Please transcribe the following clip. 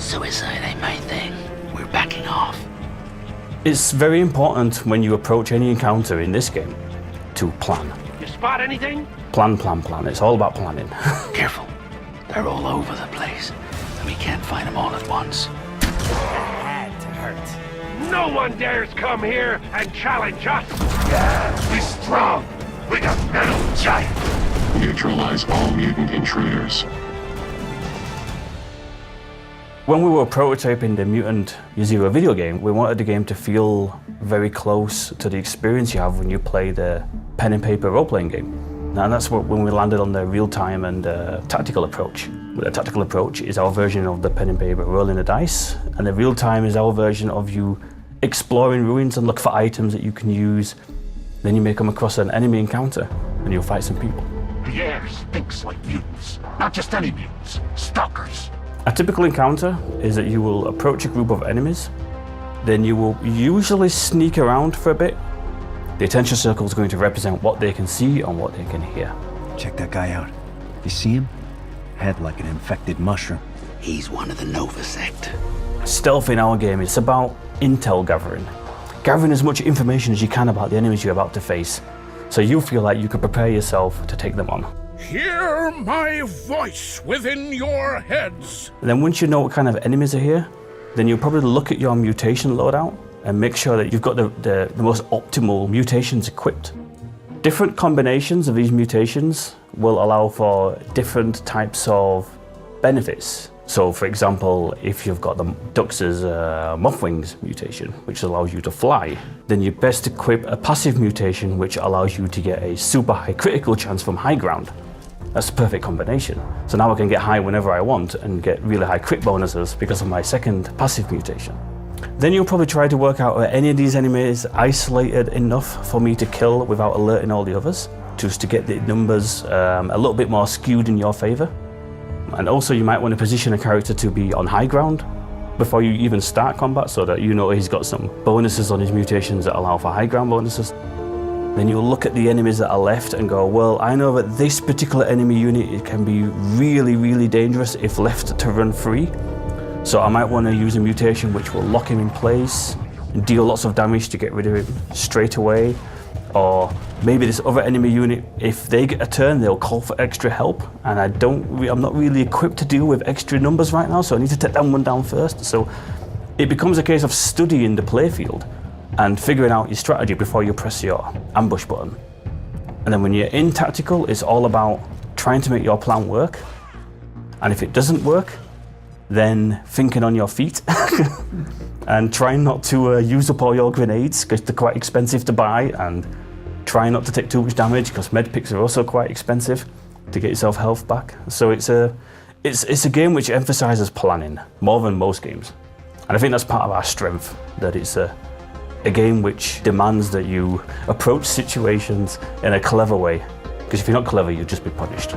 Suicide ain't my thing. We're backing off. It's very important when you approach any encounter in this game to plan. You spot anything? Plan. It's all about planning. Careful. They're all over the place, and we can't find them all at once. That had to hurt. No one dares come here and challenge us. Yeah, we're strong. We got metal giant. Neutralize all mutant intruders. When we were prototyping the Mutant Year Zero video game, we wanted the game to feel very close to the experience you have when you play the pen and paper role-playing game. And that's when we landed on the real-time and tactical approach. The tactical approach is our version of the pen and paper rolling the dice, and the real-time is our version of you exploring ruins and look for items that you can use. Then you may come across an enemy encounter, and you'll fight some people. The air stinks like mutants. Not just any mutants, stalkers. A typical encounter is that you will approach a group of enemies, then you will usually sneak around for a bit. The attention circle is going to represent what they can see and what they can hear. Check that guy out. You see him? Head like an infected mushroom. He's one of the Nova sect. Stealth in our game is about intel gathering. Gathering as much information as you can about the enemies you're about to face, so you feel like you can prepare yourself to take them on. Hear my voice within your heads. And then once you know what kind of enemies are here, then you'll probably look at your mutation loadout and make sure that you've got the most optimal mutations equipped. Different combinations of these mutations will allow for different types of benefits. So for example, if you've got the Dux's Mothwings mutation, which allows you to fly, then you best equip a passive mutation which allows you to get a super high critical chance from high ground. That's the perfect combination. So now I can get high whenever I want and get really high crit bonuses because of my second passive mutation. Then you'll probably try to work out are any of these enemies isolated enough for me to kill without alerting all the others, just to get the numbers a little bit more skewed in your favor. And also you might want to position a character to be on high ground before you even start combat so that you know he's got some bonuses on his mutations that allow for high ground bonuses. Then you'll look at the enemies that are left and go, well, I know that this particular enemy unit it can be really, really dangerous if left to run free. So I might want to use a mutation which will lock him in place and deal lots of damage to get rid of him straight away. Or maybe this other enemy unit, if they get a turn, they'll call for extra help, and I'm not really equipped to deal with extra numbers right now, so I need to take that one down first. So it becomes a case of studying the playfield and figuring out your strategy before you press your ambush button. And then when you're in tactical, it's all about trying to make your plan work. And if it doesn't work, then thinking on your feet and trying not to use up all your grenades because they're quite expensive to buy, and trying not to take too much damage because medpicks are also quite expensive to get yourself health back. So it's a game which emphasizes planning more than most games. And I think that's part of our strength, that it's a game which demands that you approach situations in a clever way, because if you're not clever, you'll just be punished.